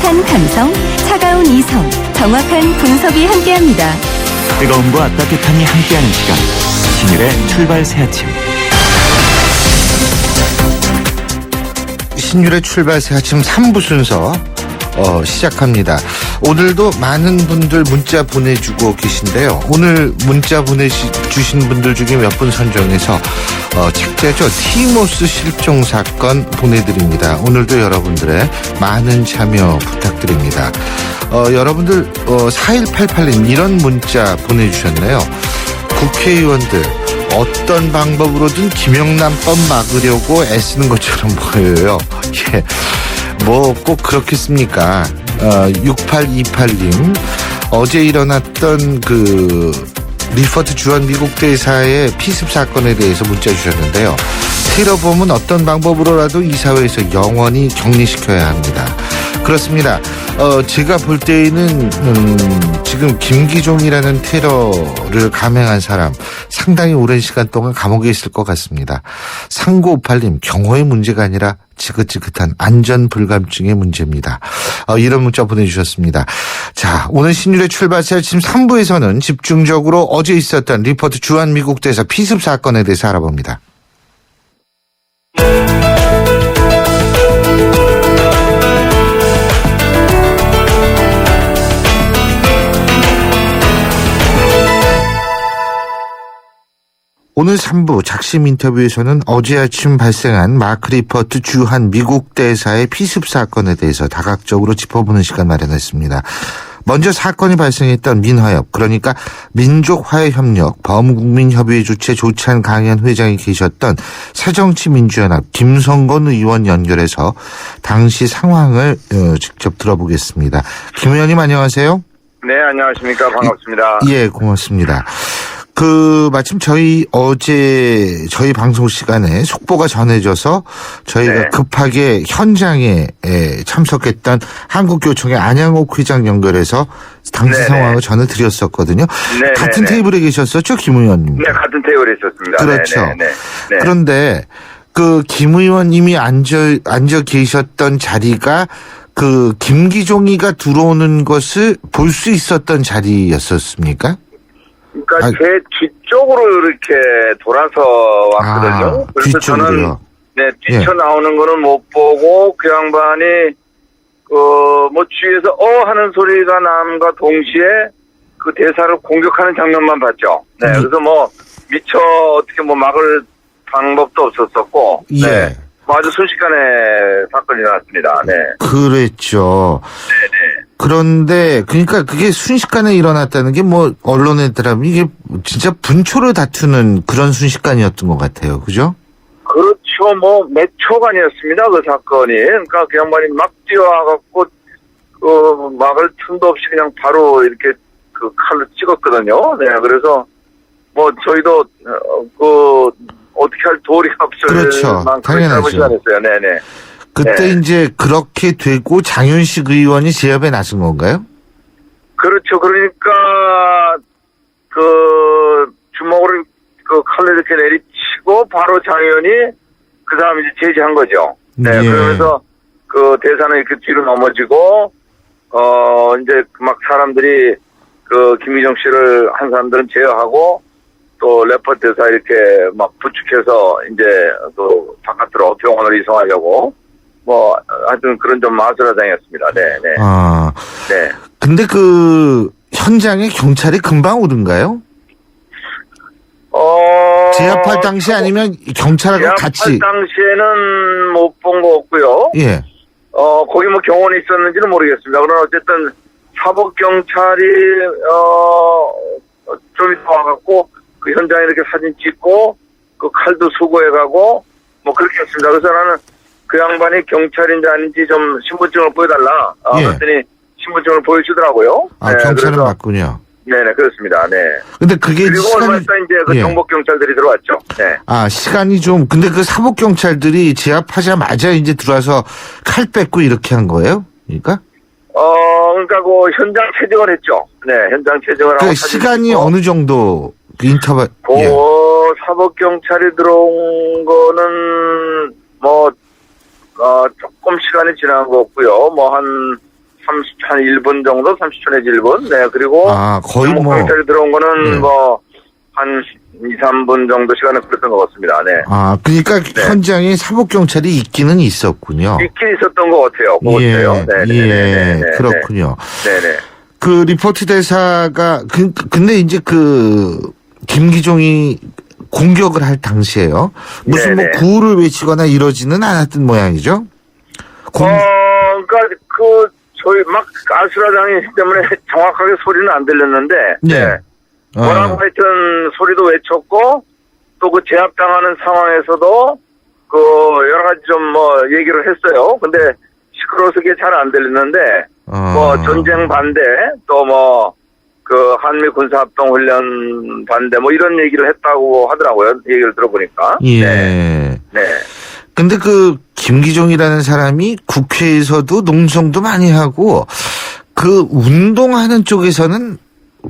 따뜻한 감성, 차가운 이성, 정확한 분석이 함께합니다. 뜨거움과 따뜻함이 함께하는 시간, 신율의 출발 새 아침. 신율의 출발 새 아침 3부 순서 시작합니다. 오늘도 많은 분들 문자 보내주고 계신데요. 오늘 문자 보내주신 분들 중에 몇 분 선정해서 착제죠. 티모스 실종 사건 보내드립니다. 오늘도 여러분들의 많은 참여 부탁드립니다. 여러분들 4188님 이런 문자 보내주셨네요. 국회의원들 어떤 방법으로든 김영란법 막으려고 애쓰는 것처럼 보여요. 예. 뭐 꼭 그렇겠습니까? 6828님 어제 일어났던 그 리퍼트 주한 미국 대사의 피습 사건에 대해서 문자 주셨는데요. 테러범은 어떤 방법으로라도 이 사회에서 영원히 격리시켜야 합니다. 그렇습니다. 제가 볼 때에는 지금 김기종이라는 테러를 감행한 사람 상당히 오랜 시간 동안 감옥에 있을 것 같습니다. 3958님 경호의 문제가 아니라 지긋지긋한 안전 불감증의 문제입니다. 이런 문자 보내주셨습니다. 자, 오늘 신율의 출발세 아침 3부에서는 집중적으로 어제 있었던 리퍼트 주한 미국 대사 피습 사건에 대해서 알아봅니다. 오늘 3부 작심 인터뷰에서는 어제 아침 발생한 마크 리퍼트 주한 미국 대사의 피습 사건에 대해서 다각적으로 짚어보는 시간 마련했습니다. 먼저 사건이 발생했던 민화협, 그러니까 민족화해협력 범국민협의회 주최 조찬 강연 회장이 계셨던 새정치민주연합 김성건 의원 연결해서 당시 상황을 직접 들어보겠습니다. 김 의원님 안녕하세요. 네, 안녕하십니까. 반갑습니다. 예, 고맙습니다. 마침 어제 저희 방송 시간에 속보가 전해져서 저희가 네. 급하게 현장에 참석했던 한국교총의 안양옥 회장 연결해서 당시 네네. 상황을 전해드렸었거든요. 네네네. 같은 테이블에 계셨었죠, 김 의원님? 네, 같은 테이블에 있었습니다. 그렇죠. 네네네. 네. 그런데 김 의원님이 앉아 계셨던 자리가 김기종이가 들어오는 것을 볼 수 있었던 자리였었습니까? 그러니까 제 뒤쪽으로 이렇게 돌아서 왔거든요. 그래서 뒤쪽으로요. 저는 뛰쳐 나오는 거는 못 보고 그 양반이 뒤에서 하는 소리가 남과 동시에 그 대사를 공격하는 장면만 봤죠. 네, 그래서 미처 어떻게 막을 방법도 없었었고. 예. 네. 아주 순식간에 사건이 일어났습니다. 네. 그랬죠. 네네. 그런데 그러니까 그게 순식간에 일어났다는 게 언론에 따르면 이게 진짜 분초를 다투는 그런 순식간이었던 것 같아요. 그죠? 그렇죠. 몇 초가 아니었습니다. 그 사건이. 그러니까 그 양반이 막 뛰어와갖고 막을 틈도 없이 그냥 바로 이렇게 그 칼로 찍었거든요. 네. 그래서 저희도 어떻게 할 도리가 없을 그렇죠. 만큼 당연하죠. 시간이었어요. 네네. 그때 네. 이제 그렇게 되고 장윤식 의원이 제압에 나선 건가요? 그렇죠. 그러니까 주먹으로 칼로 이렇게 내리치고 바로 장 의원이 그 다음에 이제 제지한 거죠. 네. 예. 그러면서 대사는 이렇게 뒤로 넘어지고 이제 막 사람들이 김기정 씨를 한 사람들은 제어하고 또 레퍼트 대사 이렇게 막 부축해서 이제 바깥으로 병원으로 이송하려고 하여튼 그런 좀 아수라장이었습니다. 네, 네. 네. 근데 현장에 경찰이 금방 오던가요? 제압할 당시 아니면 경찰하고 같이? 제압할 당시에는 못 본 거 없고요. 예. 거기 경호원이 있었는지는 모르겠습니다. 그러나 어쨌든 사법경찰이 좀 이따 와갖고 그 현장에 이렇게 사진 찍고 그 칼도 수거해가고 그렇게 했습니다. 그래서 나는 그 양반이 경찰인지 아닌지 좀 신분증을 보여달라. 예. 그랬더니 신분증을 보여주더라고요. 네, 경찰은 맞군요. 네네, 그렇습니다. 네. 근데 그게 그리고 얼마 있다 이제 정복 경찰들이 들어왔죠. 네. 시간이 근데 사법 경찰들이 제압하자마자 이제 들어와서 칼 뺏고 이렇게 한 거예요? 그러니까? 그러니까 현장 체증을 했죠. 네, 현장 체증을 하고. 시간이 어느 정도 인터벌? 사법 경찰이 들어온 거는 조금 시간이 지난 거 없고요. 한 한 1분 정도, 30초 내지 1분. 네, 그리고 거의 뭐 경찰이 들어온 거는 네. 뭐 한 2, 3분 정도 시간을 걸렸던 것 같습니다. 네. 그러니까 네. 현장에 사복 경찰이 있기는 있었군요. 있긴 있었던 것 같아요. 그렇군요. 네네. 그 리포트 대사가 근데 이제 그 김기종이 공격을 할 당시에요. 무슨 뭐 네네. 구호를 외치거나 이러지는 않았던 모양이죠. 그러니까 저희 막 아수라장이기 때문에 정확하게 소리는 안 들렸는데, 네. 뭐라고 하여튼 소리도 외쳤고, 또 그 제압당하는 상황에서도 그 여러 가지 좀 뭐 얘기를 했어요. 근데 시끄러워서 그게 잘 안 들리는데, 뭐 전쟁 반대, 또 뭐 그 한미 군사합동 훈련 반대, 뭐 이런 얘기를 했다고 하더라고요. 얘기를 들어보니까. 예. 네. 근데 그 김기종이라는 사람이 국회에서도 농성도 많이 하고 그 운동하는 쪽에서는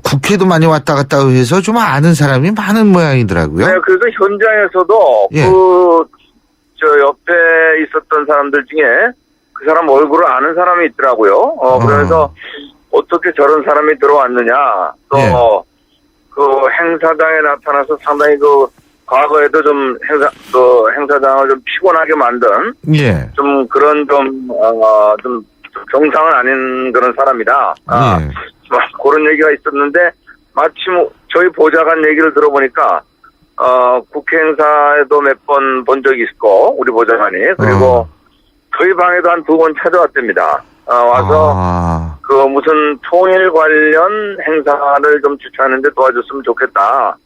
국회도 많이 왔다 갔다 해서 좀 아는 사람이 많은 모양이더라고요. 네, 그래서 현장에서도 예. 저 옆에 있었던 사람들 중에 그 사람 얼굴을 아는 사람이 있더라고요. 그래서 어떻게 저런 사람이 들어왔느냐. 또 예. 그 행사장에 나타나서 상당히 과거에도 좀 행사장을 좀 피곤하게 만든 예. 좀 그런 좀 정상은 아닌 그런 사람이다. 예. 그런 얘기가 있었는데 마침 저희 보좌관 얘기를 들어보니까 국회 행사에도 몇 번 본 적이 있고 우리 보좌관이 그리고 저희 방에도 한 2번 찾아왔답니다. 와서 그 무슨 통일 관련 행사를 좀 주최하는데 도와줬으면 좋겠다.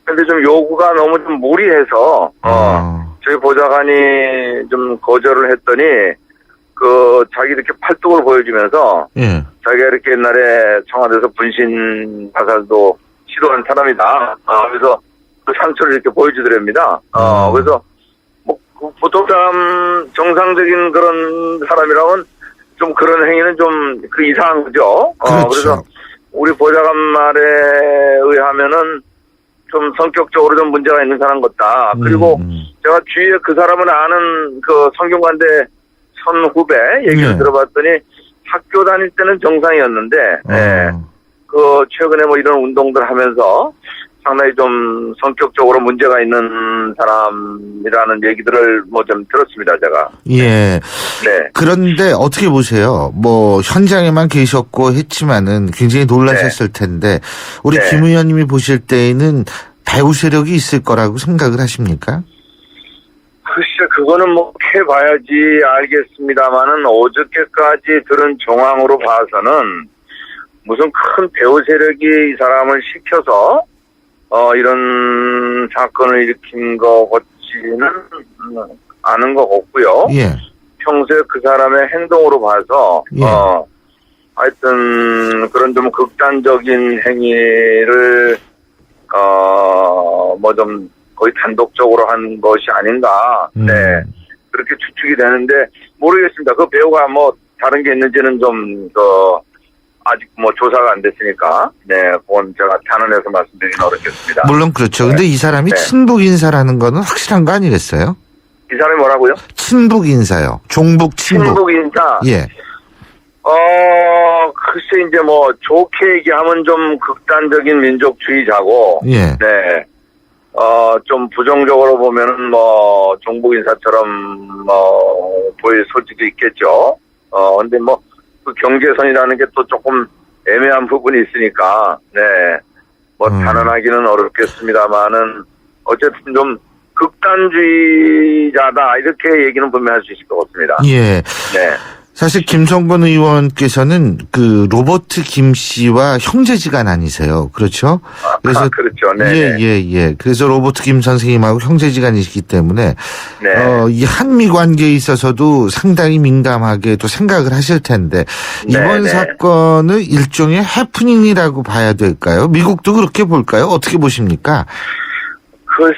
근데 좀 요구가 너무 좀 무리해서 저희 보좌관이 좀 거절을 했더니 자기 이렇게 팔뚝을 보여주면서 예. 자기가 이렇게 옛날에 청와대에서 분신 자살도 시도한 사람이다. 그래서 그 상처를 이렇게 보여주더랍니다. 그래서 뭐 보통 사람 정상적인 그런 사람이라면 좀 그런 행위는 좀 이상한 거죠. 그렇죠. 그래서 우리 보좌관 말에 의하면은 좀 성격적으로 좀 문제가 있는 사람 같다. 그리고 제가 주위에 그 사람을 아는 그 성균관대 선후배 얘기를 네. 들어봤더니 학교 다닐 때는 정상이었는데, 최근에 뭐 이런 운동들 하면서 상당히 좀 성격적으로 문제가 있는 사람이라는 얘기들을 뭐 좀 들었습니다, 제가. 예. 네. 그런데 어떻게 보세요? 뭐 현장에만 계셨고 했지만은 굉장히 놀라셨을 텐데 우리 네. 김 의원님이 보실 때에는 배후 세력이 있을 거라고 생각을 하십니까? 글쎄, 그거는 뭐 해봐야지 알겠습니다만은 어저께까지 들은 정황으로 봐서는 무슨 큰 배후 세력이 이 사람을 시켜서 이런 사건을 일으킨 것 같지는 않은 것 같고요. 예. 평소에 그 사람의 행동으로 봐서 예. 하여튼 그런 좀 극단적인 행위를 뭐 좀 거의 단독적으로 한 것이 아닌가. 네. 그렇게 추측이 되는데 모르겠습니다. 그 배우가 뭐 다른 게 있는지는 좀 아직 뭐 조사가 안 됐으니까 네, 그건 제가 단언해서 말씀드리긴 어렵겠습니다. 물론 그렇죠. 근데 이 사람이 네. 친북 인사라는 거는 확실한 거 아니겠어요? 이 사람이 뭐라고요? 친북 인사요. 종북 친북. 친북 인사. 예. 글쎄 이제 뭐 좋게 얘기하면 좀 극단적인 민족주의자고. 예. 네. 좀 부정적으로 보면은 뭐 종북 인사처럼 보일 소지도 있겠죠. 근데 뭐 그 경계선이라는 게 또 조금 애매한 부분이 있으니까 네. 뭐 단언하기는 어렵겠습니다만은 어쨌든 좀 극단주의자다 이렇게 얘기는 분명히 할 수 있을 것 같습니다. 예. 네. 사실 김성건 의원께서는 그 로버트 김 씨와 형제지간 아니세요. 그렇죠? 그래서 그렇죠. 네. 예. 그래서 로버트 김 선생님하고 형제지간이시기 때문에 네. 이 한미 관계에 있어서도 상당히 민감하게 또 생각을 하실 텐데 이번 네. 사건을 일종의 해프닝이라고 봐야 될까요? 미국도 그렇게 볼까요? 어떻게 보십니까? 글쎄,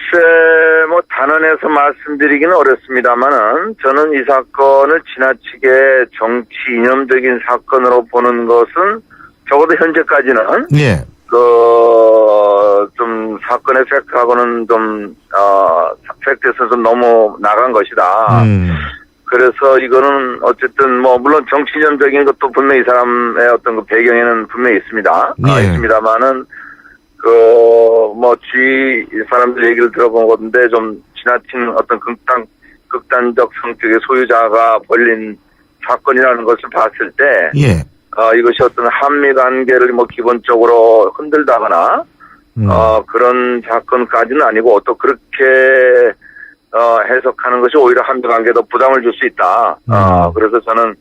뭐, 단언해서 말씀드리기는 어렵습니다만은, 저는 이 사건을 지나치게 정치 이념적인 사건으로 보는 것은, 적어도 현재까지는, 예. 좀, 사건의 팩트하고는 좀, 팩트에서 좀 너무 나간 것이다. 그래서 이거는 어쨌든 뭐 물론 정치전적인 것도 분명히 이 사람의 어떤 그 배경에는 분명히 있습니다. 예. 있습니다만은 뭐 주위 사람들 얘기를 들어본 건데 좀 지나친 어떤 극단적 성격의 소유자가 벌린 사건이라는 것을 봤을 때 예. 이것이 어떤 한미 관계를 뭐 기본적으로 흔들다거나 그런 사건까지는 아니고 또 그렇게 해석하는 것이 오히려 한미 관계에 더 부담을 줄 수 있다. 그래서 저는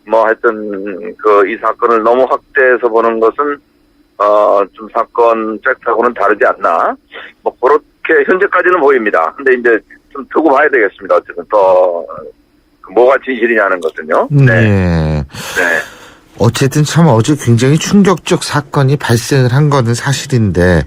뭐 하여튼 이 사건을 너무 확대해서 보는 것은 좀 사건 팩트하고는 다르지 않나. 뭐 그렇게 현재까지는 보입니다. 근데 이제 좀 두고 봐야 되겠습니다. 어쨌든 또 뭐가 진실이냐는 것은요. 네. 네. 네. 어쨌든 참 어제 굉장히 충격적 사건이 발생을 한 거는 사실인데.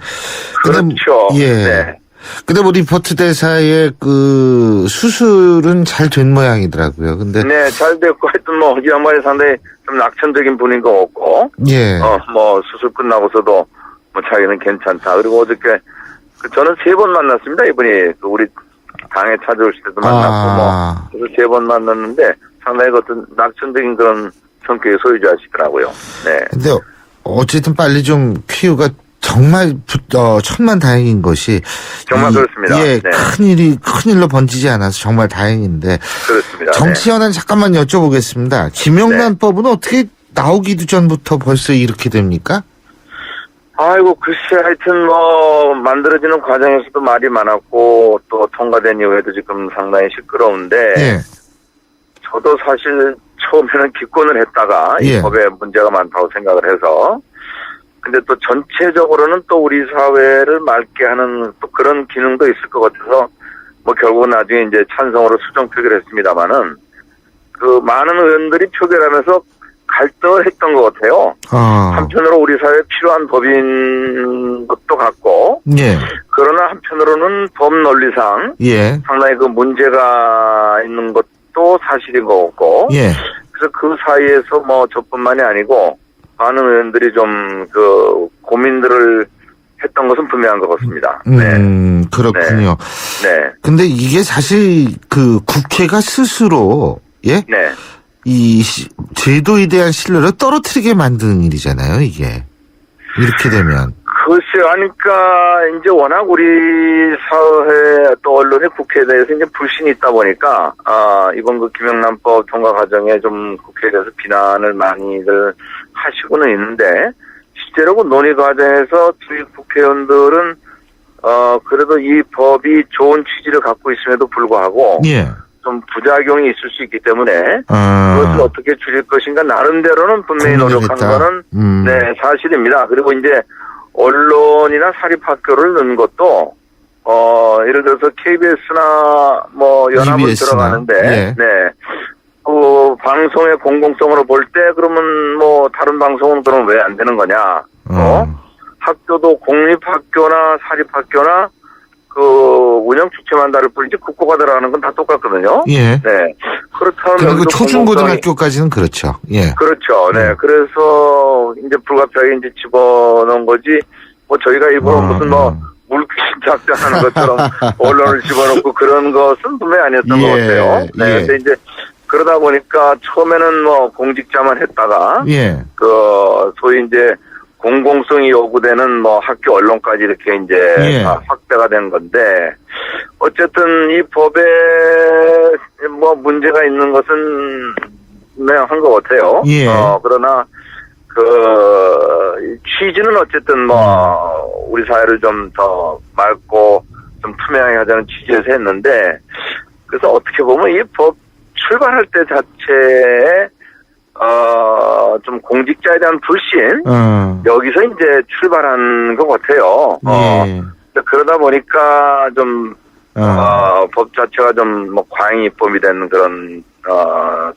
그렇죠. 예. 네. 근데 뭐 리포트 대사의 그 수술은 잘 된 모양이더라고요. 근데 네, 잘 됐고 하여튼 뭐 이 양반이 상당히 좀 낙천적인 분인 것 같고. 예. 뭐 수술 끝나고서도 뭐 자기는 괜찮다. 그리고 어저께 저는 3번 만났습니다. 이분이 우리 당에 찾아오실 때도 만났고 뭐 그래서 3번 만났는데 상당히 어떤 낙천적인 그런 성격의 소유자시더라고요. 네. 근데 어쨌든 빨리 좀 퀴유가 정말 천만다행인 것이 정말 그렇습니다. 예, 네. 큰일로 번지지 않아서 정말 다행인데 그렇습니다. 정치현안 잠깐만 여쭤보겠습니다. 김영란법은 어떻게 나오기도 전부터 벌써 이렇게 됩니까? 아이고 글쎄 하여튼 뭐 만들어지는 과정에서도 말이 많았고 또 통과된 이후에도 지금 상당히 시끄러운데 예. 저도 사실 처음에는 기권을 했다가 이 예. 법에 문제가 많다고 생각을 해서 근데 또 전체적으로는 또 우리 사회를 맑게 하는 또 그런 기능도 있을 것 같아서 뭐 결국은 나중에 이제 찬성으로 수정 표결을 했습니다마는 그 많은 의원들이 표결하면서 갈등을 했던 것 같아요. 한편으로 우리 사회에 필요한 법인 것도 같고 예. 그러나 한편으로는 법 논리상 예. 상당히 그 문제가 있는 것도 사실인 것 같고 예. 그래서 그 사이에서 뭐 저뿐만이 아니고 많은 의원들이 좀 그 고민들을 했던 것은 분명한 것 같습니다. 네. 그렇군요. 네. 근데 이게 사실 그 국회가 스스로 예? 네. 이 제도에 대한 신뢰를 떨어뜨리게 만드는 일이잖아요, 이게. 이렇게 되면. 글쎄요, 그러니까 이제 워낙 우리 사회 또 언론의 국회에 대해서 이제 불신이 있다 보니까 이번 그 김영란법 통과 과정에 좀 국회에 대해서 비난을 많이들 하시고는 있는데 실제로 그 논의 과정에서 저희 국회의원들은 그래도 이 법이 좋은 취지를 갖고 있음에도 불구하고 예. 좀 부작용이 있을 수 있기 때문에 그것을 어떻게 줄일 것인가 나름대로는 분명히 노력한 거는 네 사실입니다. 그리고 이제 언론이나 사립학교를 넣는 것도 예를 들어서 KBS나 뭐 연합은 EBS나, 들어가는데 예. 네. 그 방송의 공공성으로 볼 때 그러면 뭐 다른 방송은 그럼 왜 안 되는 거냐? 학교도 공립학교나 사립학교나 그 운영 주체만 다를 뿐이지 국고가 들어가는 건 다 똑같거든요. 예. 네. 그렇다면 그리고 여기도 초중고등학교까지는 그렇죠. 예. 그렇죠. 네. 그래서 이제 불가피하게 이제 집어넣은 거지. 뭐 저희가 일부러 무슨 뭐 물귀신 작전하는 것처럼 언론을 집어넣고 그런 것은 분명히 아니었던 것 같아요. 네. 예. 근데 이제 그러다 보니까 처음에는 뭐 공직자만 했다가 예. 그 소위 이제 공공성이 요구되는 뭐 학교 언론까지 이렇게 이제 예. 다 확대가 된 건데 어쨌든 이 법에 뭐 문제가 있는 것은 분명한 것 같아요. 예. 그러나 그 취지는 어쨌든 뭐 우리 사회를 좀 더 맑고 좀 투명하게 하자는 취지에서 했는데 그래서 어떻게 보면 이 법 출발할 때 자체에 좀 공직자에 대한 불신 여기서 이제 출발한 것 같아요. 예. 그러다 보니까 좀 법 자체가 좀 뭐 과잉 입법이 되는 그런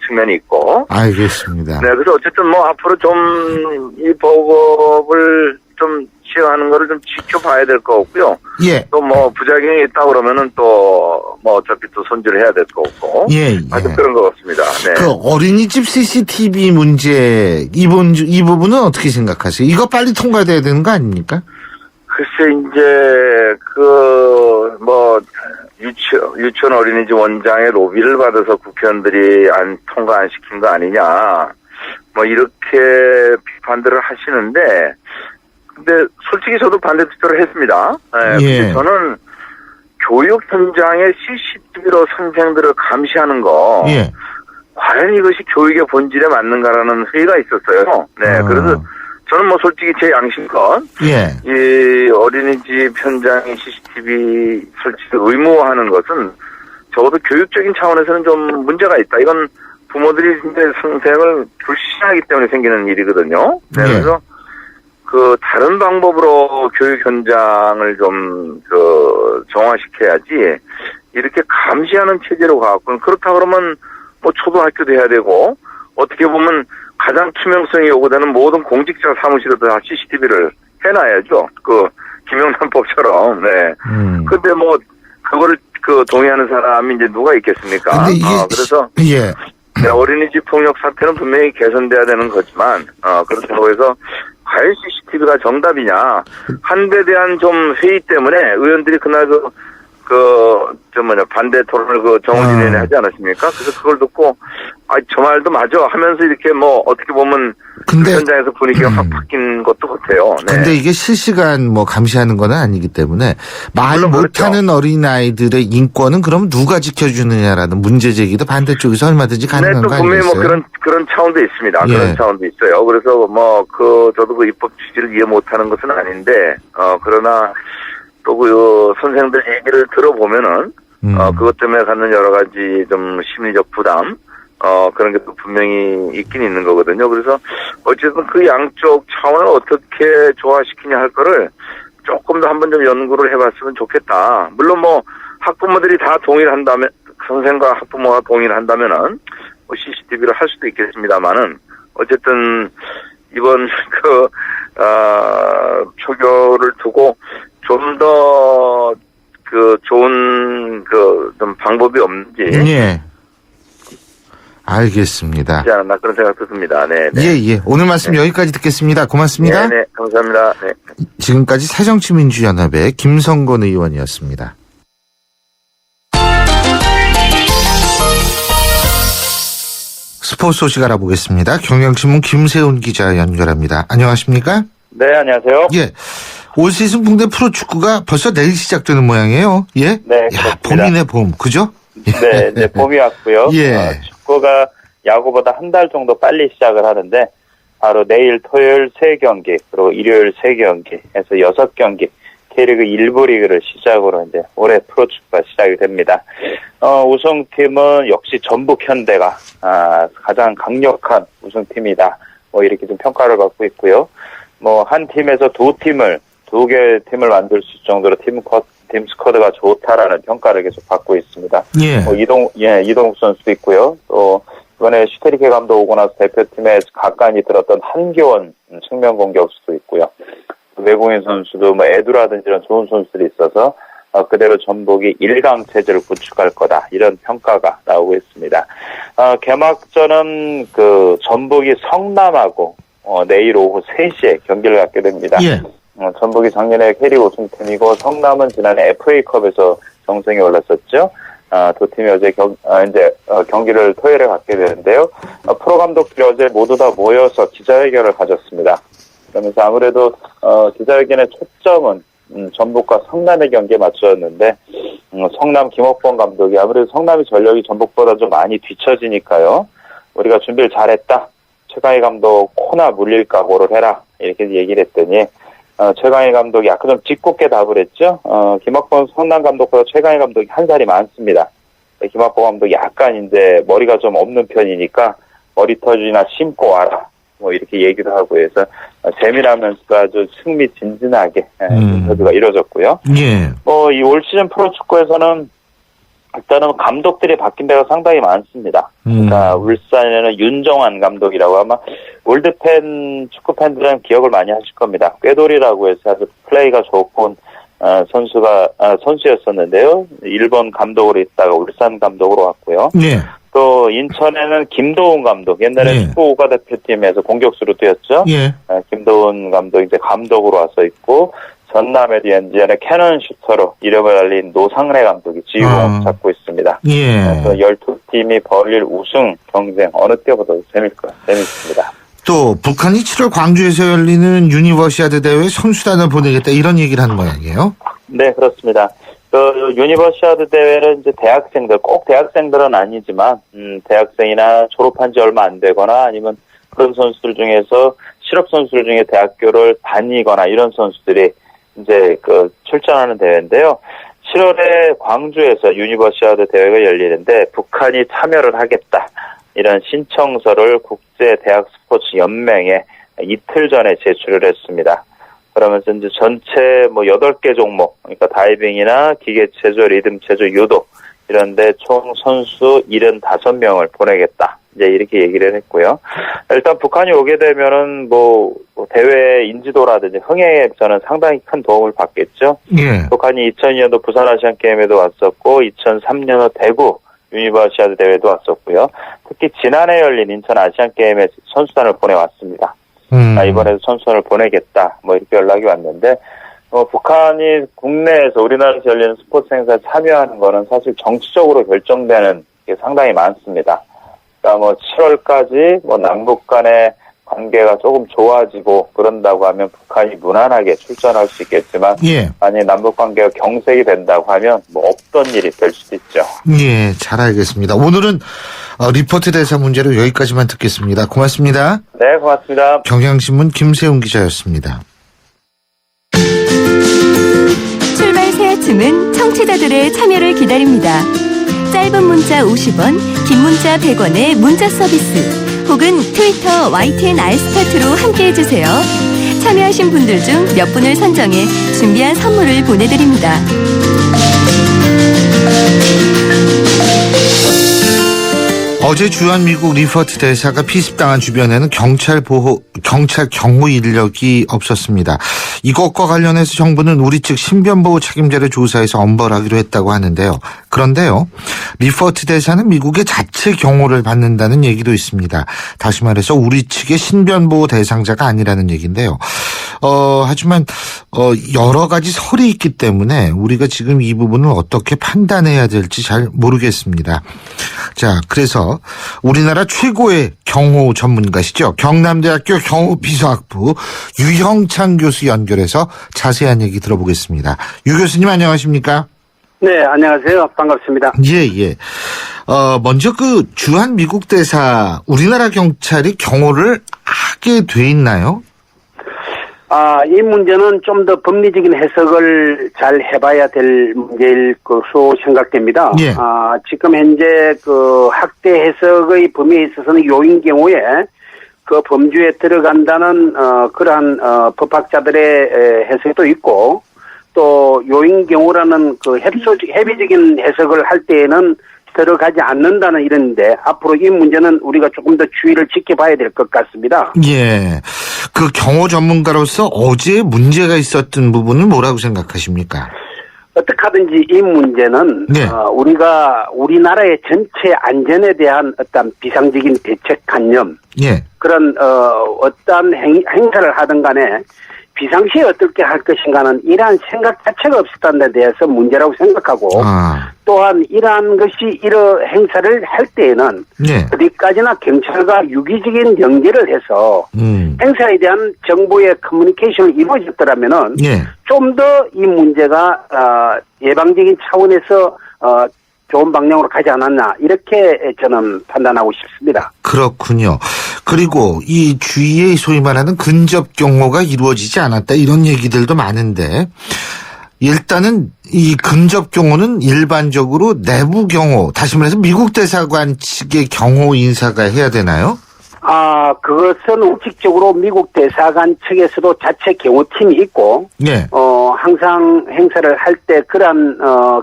측면이 있고. 알겠습니다. 네, 그래서 어쨌든 뭐 앞으로 좀 이 법을 좀 시행하는 거를 좀 지켜봐야 될 것 같고요. 예. 또 뭐 부작용이 있다 그러면은 또 뭐 어차피 또 손질을 해야 될 것 같고. 예. 아주 그런 것 같습니다. 네. 그 어린이집 CCTV 문제 이 부분은 어떻게 생각하세요? 이거 빨리 통과돼야 되는 거 아닙니까? 글쎄, 유치원 어린이집 원장의 로비를 받아서 국회의원들이 통과 안 시킨 거 아니냐. 이렇게 비판들을 하시는데, 근데 솔직히 저도 반대 투표를 했습니다. 예. 근데 저는 교육 현장에 CCTV로 선생들을 감시하는 거, 예. 과연 이것이 교육의 본질에 맞는가라는 회의가 있었어요. 네, 그래서 저는 솔직히 제 양심껏, 예. 이 어린이집 현장에 CCTV 설치를 의무화하는 것은 적어도 교육적인 차원에서는 좀 문제가 있다. 이건 부모들이 이제 선생을 불신하기 때문에 생기는 일이거든요. 네, 예. 그래서 다른 방법으로 교육 현장을 좀 정화시켜야지 이렇게 감시하는 체제로 가갖고는 그렇다 그러면 초등학교도 해야 되고 어떻게 보면 가장 투명성이 요구되는 모든 공직자 사무실에도 다 CCTV를 해놔야죠. 김영란법처럼. 네. 근데 그거를 동의하는 사람이 이제 누가 있겠습니까? 근데 이게 그래서 예. 네, 어린이집 폭력 사태는 분명히 개선돼야 되는 거지만 그렇다고 해서 과연 CCTV가 정답이냐? 한데 대한 좀 회의 때문에 의원들이 그날 반대 토론을 정원진회에 하지 않았습니까? 그래서 그걸 듣고, 저 말도 맞아 하면서 이렇게 어떻게 보면 근데 현장에서 분위기가 확 바뀐 것도 같아요. 네. 근데 이게 실시간 감시하는 건 아니기 때문에 말 물론 못하는 어린아이들의 인권은 그럼 누가 지켜주느냐라는 문제 제기도 반대쪽에서 얼마든지 가능한 또 거 분명히 아니겠어요? 그런 차원도 있습니다. 예. 그런 차원도 있어요. 그래서 저도 그 입법 취지를 이해 못하는 것은 아닌데, 그러나 또 선생들 얘기를 들어보면은, 그것 때문에 갖는 여러 가지 좀 심리적 부담, 그런 게 또 분명히 있긴 있는 거거든요. 그래서 어쨌든 그 양쪽 차원을 어떻게 조화시키냐 할 거를 조금 더 한번 좀 연구를 해봤으면 좋겠다. 물론 학부모들이 다 동의를 한다면, 선생과 학부모가 동의를 한다면은 CCTV를 할 수도 있겠습니다만은 어쨌든 이번 표결을 두고 좀 더 좋은 좀 방법이 없는지. 예. 알겠습니다. 하지 않았나 그런 생각도 듭니다. 네. 예. 오늘 말씀 여기까지 듣겠습니다. 고맙습니다. 네, 감사합니다. 네. 지금까지 새정치민주연합의 김성건 의원이었습니다. 스포츠 소식 알아보겠습니다. 경향신문 김세훈 기자 연결합니다. 안녕하십니까? 네, 안녕하세요. 예. 올 시즌 국내 프로축구가 벌써 내일 시작되는 모양이에요. 예? 네, 야, 그렇습니다. 봄이네, 봄. 그죠? 네, 이제 봄이 왔고요. 예. 축구가 야구보다 한 달 정도 빨리 시작을 하는데 바로 내일 토요일 3경기, 그리고 일요일 3경기 해서 6경기 K리그 1부 리그를 시작으로 이제 올해 프로축구가 시작이 됩니다. 우승팀은 역시 전북 현대가 가장 강력한 우승팀이다. 이렇게 좀 평가를 받고 있고요. 한 팀에서 두 개의 팀을 만들 수 있을 정도로 팀 스쿼드가 좋다라는 평가를 계속 받고 있습니다. 예. 이동욱 선수도 있고요. 또 이번에 슈테리케 감독 오고 나서 대표팀에 가까이 들었던 한교원 측면 공격수도 있고요. 외국인 선수도 에두라든지 이런 좋은 선수들이 있어서 그대로 전북이 1강 체제를 구축할 거다. 이런 평가가 나오고 있습니다. 개막전은 전북이 성남하고 내일 오후 3시에 경기를 갖게 됩니다. 예. 전북이 작년에 K리그 우승팀이고 성남은 지난해 FA컵에서 정상에 올랐었죠. 두 팀이 어제 경기를 토요일에 갖게 되는데요. 프로 감독들이 어제 모두 다 모여서 기자회견을 가졌습니다. 그러면서 아무래도 기자회견의 초점은 전북과 성남의 경기에 맞추었는데 성남 김옥범 감독이 아무래도 성남의 전력이 전북보다 좀 많이 뒤처지니까요. 우리가 준비를 잘했다. 최강희 감독 코나 물릴 각오를 해라. 이렇게 얘기를 했더니 최강희 감독이 약간 좀 짓궂게 답을 했죠. 김학범 성남 감독보다 최강희 감독이 한 살이 많습니다. 김학범 감독이 약간 이제 머리가 좀 없는 편이니까 머리터지나 심고 와라. 이렇게 얘기도 하고 해서 재미나면서도 아주 흥미진진하게 인터뷰가 이루어졌고요. 예. 이 올 시즌 프로축구에서는 일단은 감독들이 바뀐 데가 상당히 많습니다. 그러니까 울산에는 윤정환 감독이라고 아마 올드팬 축구 팬들은 기억을 많이 하실 겁니다. 꾀돌이라고 해서 아주 플레이가 좋고 선수였었는데요. 일본 감독으로 있다가 울산 감독으로 왔고요. 예. 또 인천에는 김도훈 감독, 옛날에 축구 국가대표팀에서 공격수로 뛰었죠. 예. 김도훈 감독 이제 감독으로 와서 있고 전남에도 연지연의 캐논 슈터로 이름을 알린 노상래 감독이 지휘봉을 잡고 있습니다. 예. 그래서 12팀이 벌일 우승 경쟁 어느 때보다 재밌습니다. 또 북한이 7월 광주에서 열리는 유니버시아드 대회에 선수단을 보내겠다 이런 얘기를 하는 모양이에요. 네, 그렇습니다. 그 유니버시아드 대회는 이제 대학생들, 꼭 대학생들은 아니지만 대학생이나 졸업한 지 얼마 안 되거나 아니면 그런 선수들 중에서 실업 선수들 중에 대학교를 다니거나 이런 선수들이 이제 그 출전하는 대회인데요. 7월에 광주에서 유니버시아드 대회가 열리는데 북한이 참여를 하겠다. 이런 신청서를 국제대학스포츠연맹에 이틀 전에 제출을 했습니다. 그러면서 이제 전체 8개 종목, 그러니까 다이빙이나 기계체조, 리듬체조, 유도, 이런데 총 선수 75명을 보내겠다. 이제 이렇게 얘기를 했고요. 일단 북한이 오게 되면은 대회 인지도라든지 흥행에 저는 상당히 큰 도움을 받겠죠. 예. 북한이 2002년도 부산 아시안 게임에도 왔었고, 2003년도 대구 유니버시아드 대회도 왔었고요. 특히 지난해 열린 인천 아시안 게임에 선수단을 보내왔습니다. 이번에도 선수단을 보내겠다. 이렇게 연락이 왔는데, 북한이 국내에서 우리나라에서 열리는 스포츠 행사에 참여하는 거는 사실 정치적으로 결정되는 게 상당히 많습니다. 그러니까 7월까지 남북 간의 관계가 조금 좋아지고 그런다고 하면 북한이 무난하게 출전할 수 있겠지만, 예. 만약 남북 관계가 경색이 된다고 하면 없던 일이 될 수도 있죠. 예, 잘 알겠습니다. 오늘은 리포트 대사 문제로 여기까지만 듣겠습니다. 고맙습니다. 네, 고맙습니다. 경향신문 김세훈 기자였습니다. 출발 새 아침은 청취자들의 참여를 기다립니다. 짧은 문자 50원, 긴 문자 100원의 문자 서비스 혹은 트위터 YTN 알스타트로 함께해주세요. 참여하신 분들 중 몇 분을 선정해 준비한 선물을 보내드립니다. 어제 주한 미국 리퍼트 대사가 피습당한 주변에는 경찰 경호 인력이 없었습니다. 이것과 관련해서 정부는 우리 측 신변보호 책임자를 조사해서 엄벌하기로 했다고 하는데요. 그런데요, 리퍼트 대사는 미국의 자체 경호를 받는다는 얘기도 있습니다. 다시 말해서 우리 측의 신변보호 대상자가 아니라는 얘기인데요. 하지만 여러 가지 설이 있기 때문에 우리가 지금 이 부분을 어떻게 판단해야 될지 잘 모르겠습니다. 자, 그래서 우리나라 최고의 경호 전문가시죠. 경남대학교 경호비서학부 유형찬 교수 연결해서 자세한 얘기 들어보겠습니다. 유 교수님 안녕하십니까? 네, 안녕하세요. 반갑습니다. 예. 먼저 그 주한 미국 대사 우리나라 경찰이 경호를 하게 돼 있나요? 이 문제는 좀 더 법리적인 해석을 잘 해봐야 될 문제일 것으로 생각됩니다. 예. 지금 현재 그 학대 해석의 범위에 있어서는 요인 경우에 그 범주에 들어간다는 그러한 법학자들의 해석도 있고, 또 요인 경우라는 그 협의적인 해석을 할 때에는 들어가지 않는다는 이런데, 앞으로 이 문제는 우리가 조금 더 주의를 지켜봐야 될 것 같습니다. 예. 그 경호 전문가로서 어제 문제가 있었던 부분은 뭐라고 생각하십니까? 어떻게 하든지 이 문제는 네. 우리가 우리나라의 전체 안전에 대한 어떤 비상적인 대책관념, 예. 그런 어떤 행사를 하든 간에 비상시에 어떻게 할 것인가는 이러한 생각 자체가 없었다는 데 대해서 문제라고 생각하고, 또한 이러한 것이 이런 행사를 할 때에는 예. 어디까지나 경찰과 유기적인 연계를 해서 행사에 대한 정보의 커뮤니케이션이 이루어졌더라면은 예. 좀 더 이 문제가 예방적인 차원에서 좋은 방향으로 가지 않았나, 이렇게 저는 판단하고 싶습니다. 그렇군요. 그리고 이 주위에 소위 말하는 근접 경호가 이루어지지 않았다 이런 얘기들도 많은데, 일단은 이 근접 경호는 일반적으로 내부 경호, 다시 말해서 미국 대사관 측의 경호 인사가 해야 되나요? 그것은 원칙적으로 미국 대사관 측에서도 자체 경호팀이 있고, 예. 항상 행사를 할 때 그러한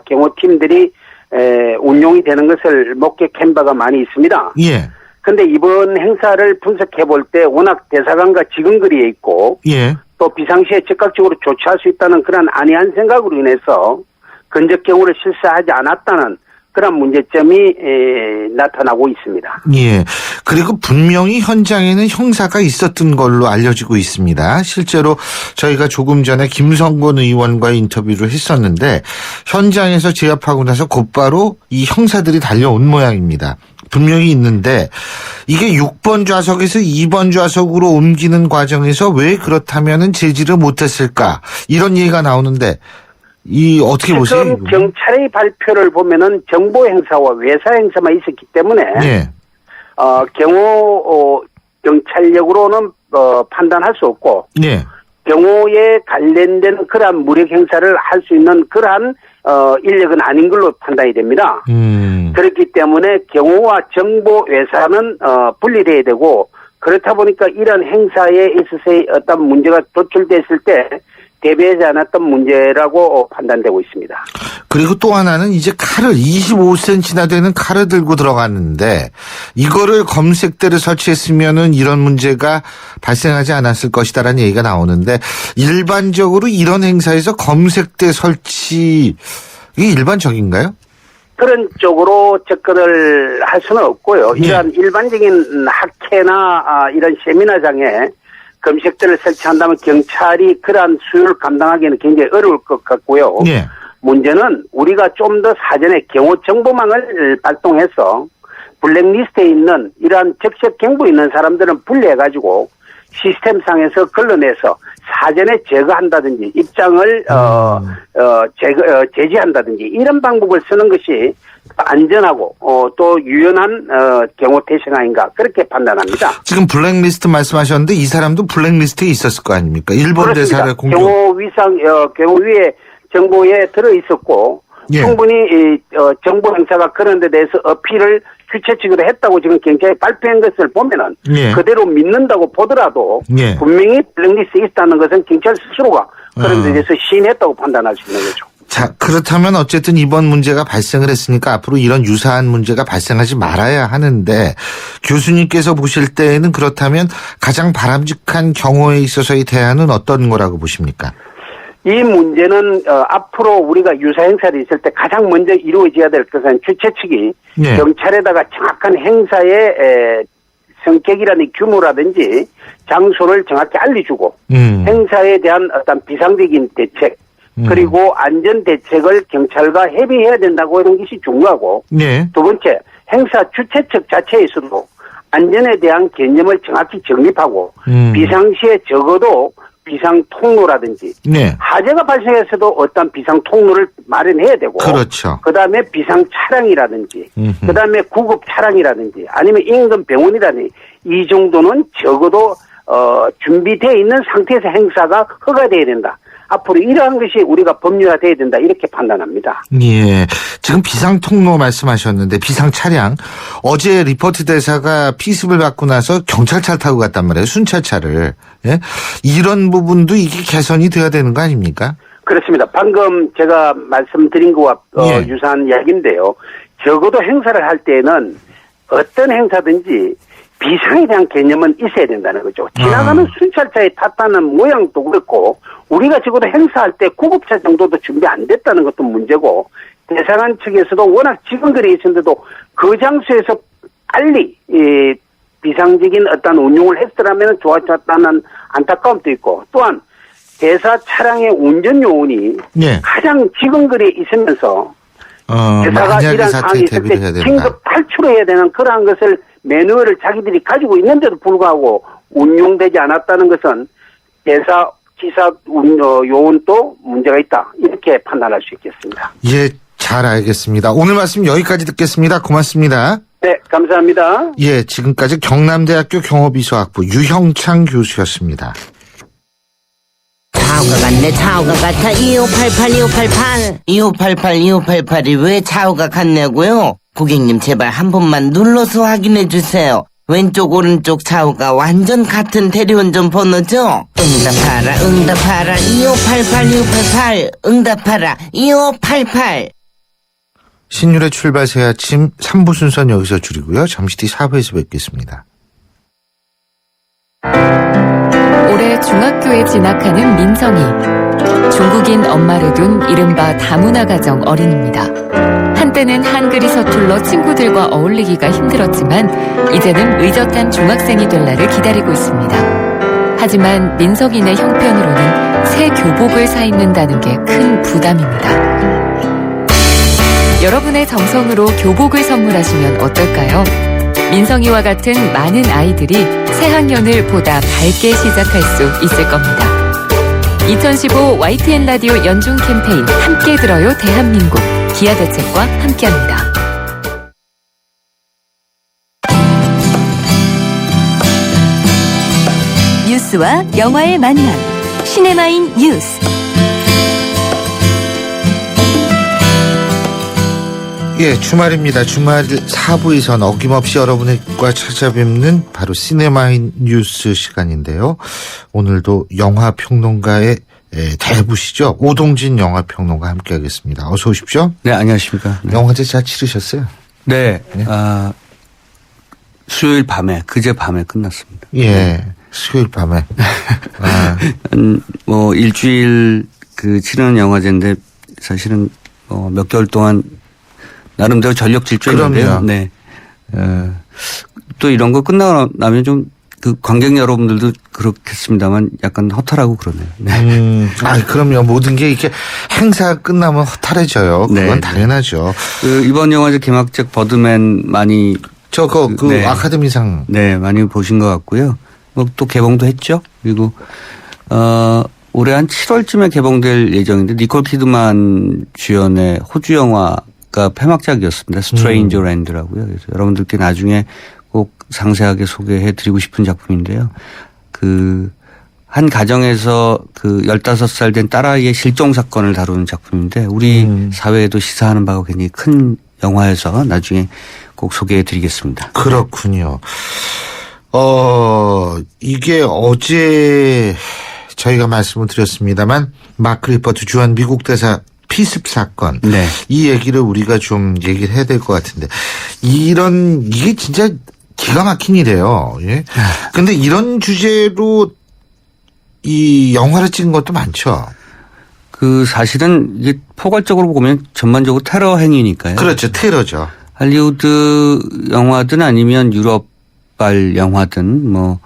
경호팀들이 운용이 되는 것을 목격한 바가 많이 있습니다. 예. 근데 이번 행사를 분석해 볼 때 워낙 대사관과 지근거리에 있고, 예. 또 비상시에 즉각적으로 조치할 수 있다는 그런 안이한 생각으로 인해서 근접 경호를 실시하지 않았다는 그런 문제점이 나타나고 있습니다. 예. 그리고 분명히 현장에는 형사가 있었던 걸로 알려지고 있습니다. 실제로 저희가 조금 전에 김성곤 의원과의 인터뷰를 했었는데 현장에서 제압하고 나서 곧바로 이 형사들이 달려온 모양입니다. 분명히 있는데 이게 6번 좌석에서 2번 좌석으로 옮기는 과정에서 왜 그렇다면은 제지를 못했을까 이런 얘기가 나오는데 이 어떻게 보세요? 지금 경찰의 발표를 보면은 정보 행사와 외사 행사만 있었기 때문에 예. 경호 경찰력으로는 판단할 수 없고 예. 경호에 관련된 그러한 무력 행사를 할 수 있는 그러한 인력은 아닌 걸로 판단이 됩니다. 그렇기 때문에 경호와 정보 외사는 분리돼야 되고 그렇다 보니까 이런 행사에 있어서의 어떤 문제가 도출됐을 때 대비하지 않았던 문제라고 판단되고 있습니다. 그리고 또 하나는 이제 칼을 25cm나 되는 칼을 들고 들어갔는데 이거를 검색대를 설치했으면은 이런 문제가 발생하지 않았을 것이다라는 얘기가 나오는데 일반적으로 이런 행사에서 검색대 설치 이게 일반적인가요? 그런 쪽으로 접근을 할 수는 없고요. 예. 이러한 일반적인 학회나 이런 세미나장에 검색대를 설치한다면 경찰이 그러한 수요를 감당하기에는 굉장히 어려울 것 같고요. 예. 문제는 우리가 좀 더 사전에 경호 정보망을 발동해서 블랙리스트에 있는 이러한 적색 경보 있는 사람들은 분리해가지고 시스템상에서 걸러내서 사전에 제거한다든지 입장을 제지한다든지 이런 방법을 쓰는 것이 안전하고 또 유연한 경호 태생 아닌가 그렇게 판단합니다. 지금 블랙리스트 말씀하셨는데 이 사람도 블랙리스트에 있었을 거 아닙니까? 일본 대사를 공격. 경호 위에 정보에 들어 있었고 예. 충분히 정보 행사가 그런 데 대해서 어필을 주최측으로 했다고 지금 경찰이 발표한 것을 보면은 예. 그대로 믿는다고 보더라도 예. 분명히 블랙리스트에 있다는 것은 경찰 스스로가 그런 데 대해서 시인했다고 판단할 수 있는 거죠. 자, 그렇다면 어쨌든 이번 문제가 발생을 했으니까 앞으로 이런 유사한 문제가 발생하지 말아야 하는데 교수님께서 보실 때에는 그렇다면 가장 바람직한 경우에 있어서의 대안은 어떤 거라고 보십니까? 이 문제는 앞으로 우리가 유사 행사를 있을 때 가장 먼저 이루어져야 될 것은 주최 측이 예. 경찰에다가 정확한 행사의 성격이라든지 규모라든지 장소를 정확히 알려주고 행사에 대한 어떤 비상적인 대책 그리고 안전 대책을 경찰과 협의해야 된다고 하는 것이 중요하고 네. 두 번째 행사 주최 측 자체에서도 안전에 대한 개념을 정확히 정립하고 비상시에 적어도 비상 통로라든지 네. 화재가 발생해서도 어떤 비상 통로를 마련해야 되고 그렇죠. 그다음에 비상 차량이라든지 그다음에 구급 차량이라든지 아니면 인근 병원이라든지 이 정도는 적어도 준비되어 있는 상태에서 행사가 허가돼야 된다. 앞으로 이러한 것이 우리가 법률화돼야 된다 이렇게 판단합니다. 예. 지금 비상 통로 말씀하셨는데 비상 차량 어제 리포트 대사가 피습을 받고 나서 경찰차를 타고 갔단 말이에요. 순찰차를. 예? 이런 부분도 이게 개선이 돼야 되는 거 아닙니까? 그렇습니다. 방금 제가 말씀드린 것과 예. 유사한 이야기인데요. 적어도 행사를 할 때는 어떤 행사든지 비상에 대한 개념은 있어야 된다는 거죠. 지나가는 순찰차에 탔다는 모양도 그렇고 우리가 적어도 행사할 때 구급차 정도도 준비 안 됐다는 것도 문제고 대사관 측에서도 워낙 직원들이 있었는데도 그 장소에서 빨리 비상적인 어떤 운용을 했더라면 좋았다는 안타까움도 있고 또한 대사 차량의 운전 요원이 예. 가장 직원거리에 있으면서 대사가 만약의 이런 상황이 사태에 있을 대비를 때 해야 된다. 긴급 탈출해야 되는 그러한 것을 매뉴얼을 자기들이 가지고 있는데도 불구하고 운용되지 않았다는 것은 대사 기사 요원도 문제가 있다 이렇게 판단할 수 있겠습니다. 예, 잘 알겠습니다. 오늘 말씀 여기까지 듣겠습니다. 고맙습니다. 네, 감사합니다. 예, 지금까지 경남대학교 경호비서학부 유형창 교수였습니다. 차오가 같네 차오가 같아 2588 2588이 왜 차오가 같냐고요? 고객님 제발 한 번만 눌러서 확인해 주세요. 왼쪽 오른쪽 차오가 완전 같은 대리운전 번호죠? 응답하라 2588 응답하라 2588. 신율의 출발 새 아침 3부 순서는 여기서 줄이고요. 잠시 뒤 4부에서 뵙겠습니다. 올해 중학교에 진학하는 민성이 중국인 엄마를 둔 이른바 다문화 가정 어린입니다. 한때 한때는 한글이 서툴러 친구들과 어울리기가 힘들었지만 이제는 의젓한 중학생이 될 날을 기다리고 있습니다. 하지만 민석이네 형편으로는 새 교복을 사 입는다는 게 큰 부담입니다. 여러분의 정성으로 교복을 선물하시면 어떨까요? 민성이와 같은 많은 아이들이 새 학년을 보다 밝게 시작할 수 있을 겁니다. 2015 YTN 라디오 연중 캠페인 함께 들어요 대한민국 기아대책과 함께합니다. 뉴스와 영화의 만남. 시네마인 뉴스. 예, 주말입니다. 주말 4부에선 어김없이 여러분과 찾아뵙는 바로 시네마인 뉴스 시간인데요. 오늘도 영화평론가의 대부시죠. 오동진 영화평론가 함께하겠습니다. 어서 오십시오. 네, 안녕하십니까. 네. 영화제 잘 치르셨어요? 네. 네. 수요일 밤에, 그제 밤에 끝났습니다. 예, 수요일 밤에. 뭐, 일주일 치르는 영화제인데 사실은 몇 개월 동안 나름대로 전력 질주했는데요. 네. 또 이런 거 끝나고 나면 좀 관객 여러분들도 그렇겠습니다만 약간 허탈하고 그러네요. 네. 그럼요. 모든 게 이렇게 행사가 끝나면 허탈해져요. 그건 네. 당연하죠. 이번 영화제 개막작 버드맨 많이 네. 아카데미상. 네, 많이 보신 것 같고요. 뭐 또 개봉도 했죠. 그리고, 올해 한 7월쯤에 개봉될 예정인데 니콜 키드만 주연의 호주 영화가 폐막작이었습니다. 스트레인저 랜드라고요. 그래서 여러분들께 나중에 꼭 상세하게 소개해 드리고 싶은 작품인데요. 한 가정에서 15살 된 딸아이의 실종 사건을 다루는 작품인데 우리 사회에도 시사하는 바가 굉장히 큰 영화여서 나중에 꼭 소개해 드리겠습니다. 그렇군요. 이게 어제 저희가 말씀을 드렸습니다만 마크 리퍼트 주한 미국 대사 피습 사건. 네. 이 얘기를 우리가 좀 얘기를 해야 될 것 같은데 이게 진짜 기가 막힌 일이에요. 예. 근데 이런 주제로 이 영화를 찍은 것도 많죠. 사실은 이게 포괄적으로 보면 전반적으로 테러 행위니까요. 그렇죠. 테러죠. 할리우드 영화든 아니면 유럽발 영화든 뭐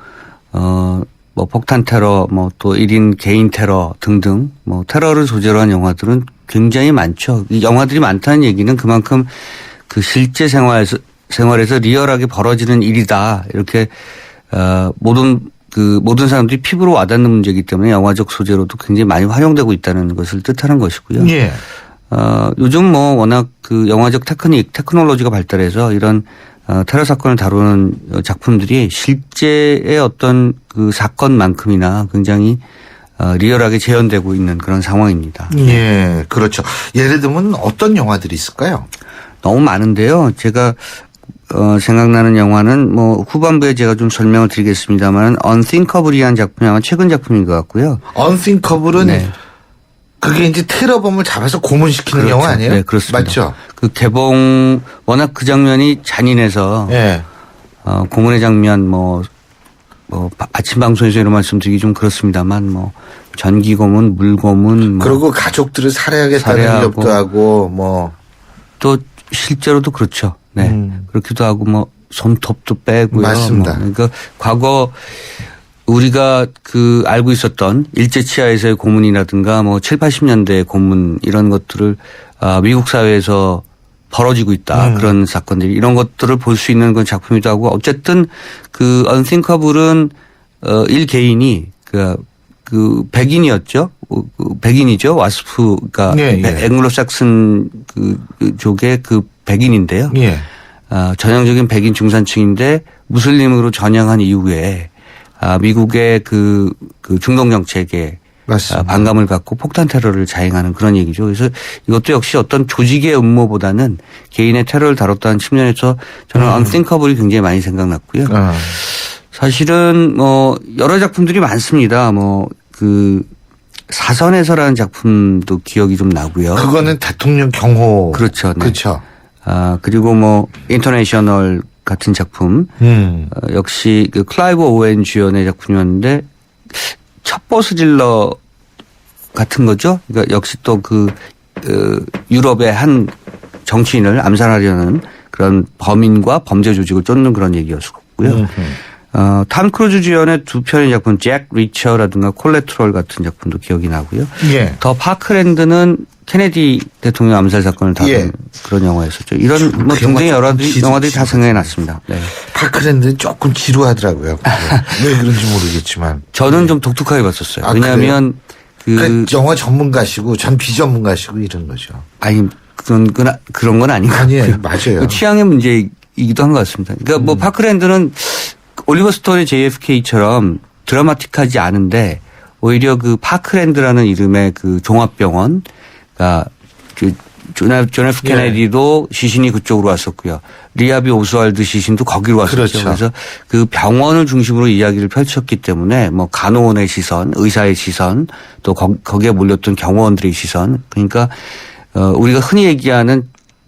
폭탄 테러, 또 1인 개인 테러 등등 테러를 소재로 한 영화들은 굉장히 많죠. 이 영화들이 많다는 얘기는 그만큼 실제 생활에서 리얼하게 벌어지는 일이다. 이렇게, 모든 사람들이 피부로 와닿는 문제이기 때문에 영화적 소재로도 굉장히 많이 활용되고 있다는 것을 뜻하는 것이고요. 예. 요즘 워낙 영화적 테크놀로지가 발달해서 이런 테러 사건을 다루는 작품들이 실제의 어떤 사건만큼이나 굉장히 리얼하게 재현되고 있는 그런 상황입니다. 예, 그렇죠. 예를 들면 어떤 영화들이 있을까요? 너무 많은데요. 제가 생각나는 영화는 후반부에 제가 좀 설명을 드리겠습니다만 Unthinkable이라는 작품이 아마 최근 작품인 것 같고요. Unthinkable은 네. 그게 이제 테러범을 잡아서 고문시키는 그렇죠. 영화 아니에요? 네, 그렇습니다. 맞죠? 개봉 워낙 그 장면이 잔인해서 예. 고문의 장면 아침 방송에서 이런 말씀드리기 좀 그렇습니다만 전기 고문, 물 고문 그리고 가족들을 살해하겠다는 살해하고 위협도 하고 또 실제로도 그렇죠. 네. 그렇기도 하고 손톱도 빼고요. 맞습니다. 그러니까 과거 우리가 알고 있었던 일제 치하에서의 고문이라든가 7, 80년대 고문 이런 것들을 미국 사회에서 벌어지고 있다. 그런 사건들이 이런 것들을 볼 수 있는 그런 작품이기도 하고 어쨌든 Unthinkable은 일개인이 백인이었죠. 백인이죠. 와스프가 예, 예. 앵글로삭슨 족의 백인인데요. 예. 전형적인 백인 중산층인데 무슬림으로 전향한 이후에 미국의 중동 정책에 맞습니다. 반감을 갖고 폭탄 테러를 자행하는 그런 얘기죠. 그래서 이것도 역시 어떤 조직의 음모보다는 개인의 테러를 다뤘다는 측면에서 저는 Unthinkable이 굉장히 많이 생각났고요. 사실은 여러 작품들이 많습니다. 사선에서라는 작품도 기억이 좀 나고요. 그거는 대통령 경호. 그렇죠. 네. 그렇죠. 그리고 인터내셔널 같은 작품 역시 클라이브 오웬 주연의 작품이었는데 첩보스질러 같은 거죠. 그러니까 역시 또 유럽의 한 정치인을 암살하려는 그런 범인과 범죄 조직을 쫓는 그런 얘기였었고요. 탐 크루즈 주연의 두 편의 작품 잭 리처라든가 콜레트롤 같은 작품도 기억이 나고요. 예. 더 파크랜드는 케네디 대통령 암살 사건을 다룬 예. 그런 영화였었죠. 이런 뭐 등등의 여러 영화들이 다 생각이 났습니다. 네. 파크랜드는 조금 지루하더라고요. 왜 그런지 모르겠지만. 저는 좀 독특하게 봤었어요. 아, 왜냐하면 그러니까 영화 전문가시고 전 비전문가시고 이런 거죠. 아니 그런 건 아닌 것 같고요. 아니에요. 맞아요. 취향의 문제이기도 한 것 같습니다. 그러니까 뭐 파크랜드는 올리버 스톤의 JFK처럼 드라마틱하지 않은데 오히려 그 파크랜드라는 이름의 그 종합병원, 그러니까 존 F 케네디도 시신이 그쪽으로 왔었고요. 리아비 오스왈드 시신도 거기로 왔었죠. 그렇죠. 그래서 그 병원을 중심으로 이야기를 펼쳤기 때문에 뭐 간호원의 시선, 의사의 시선, 또 거기에 몰렸던 경호원들의 시선, 그러니까 우리가 흔히 얘기하는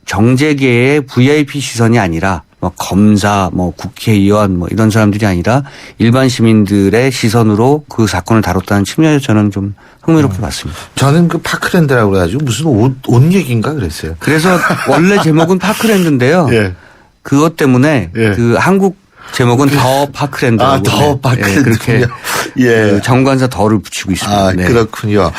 정재계의 VIP 시선이 아니라 뭐 검사, 뭐 국회의원, 뭐 이런 사람들이 아니라 일반 시민들의 시선으로 그 사건을 다뤘다는 측면에서 저는 좀 흥미롭게 봤습니다. 저는 그 파크랜드라고 그래가지고 무슨 옷 얘기인가 그랬어요. 그래서 원래 제목은 파크랜드인데요. 예. 그것 때문에 예. 그 한국 제목은 더 파크랜드라고. 아, 더 파크랜드. 그렇게 예. 그 정관사 더를 붙이고 있습니다. 아, 네. 그렇군요.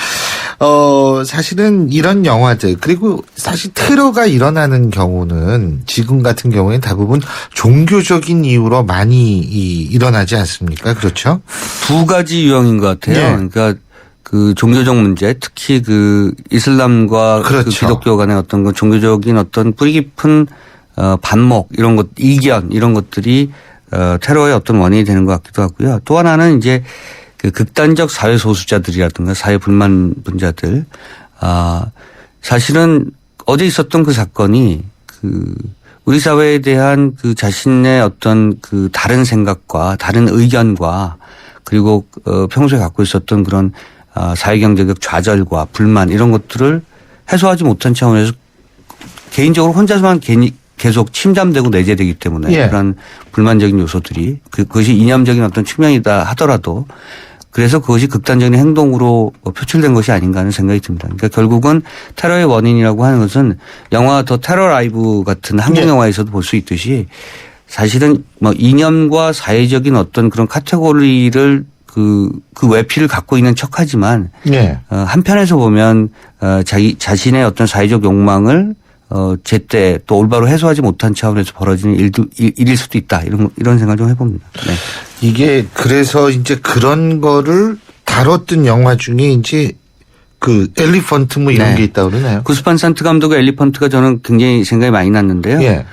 사실은 이런 영화들, 그리고 사실 테러가 일어나는 경우는 지금 같은 경우에는 대부분 종교적인 이유로 많이 일어나지 않습니까? 그렇죠? 두 가지 유형인 것 같아요. 예. 그러니까 그 종교적 문제, 특히 그 이슬람과 그렇죠. 그 기독교 간의 어떤 그 종교적인 어떤 뿌리 깊은 반목 이런 것, 이견 이런 것들이 테러의 어떤 원인이 되는 것 같기도 하고요. 또 하나는 이제 그 극단적 사회 소수자들이라든가 사회 불만 분자들. 사실은 어제 있었던 그 사건이 그 우리 사회에 대한 그 자신의 어떤 그 다른 생각과 다른 의견과 그리고 평소에 갖고 있었던 그런 사회경제적 좌절과 불만 이런 것들을 해소하지 못한 차원에서 개인적으로 혼자서만 계속 침잠되고 내재되기 때문에 예. 그런 불만적인 요소들이 그것이 이념적인 어떤 측면이다 하더라도 그래서 그것이 극단적인 행동으로 표출된 것이 아닌가 하는 생각이 듭니다. 그러니까 결국은 테러의 원인이라고 하는 것은 영화 더 테러 라이브 같은 한국 예. 영화에서도 볼 수 있듯이 사실은 뭐 이념과 사회적인 어떤 그런 카테고리를 그 외피를 갖고 있는 척하지만 예. 한편에서 보면 자신의 어떤 사회적 욕망을 제때 또 올바로 해소하지 못한 차원에서 벌어지는 일일 수도 있다. 이런 생각을 좀 해봅니다. 네. 이게 그래서 이제 그런 거를 다뤘던 영화 중에 이제 그 엘리펀트 뭐 이런 네. 게 있다고 그러나요? 구스판 산트 감독의 엘리펀트가 저는 굉장히 생각이 많이 났는데요. 예.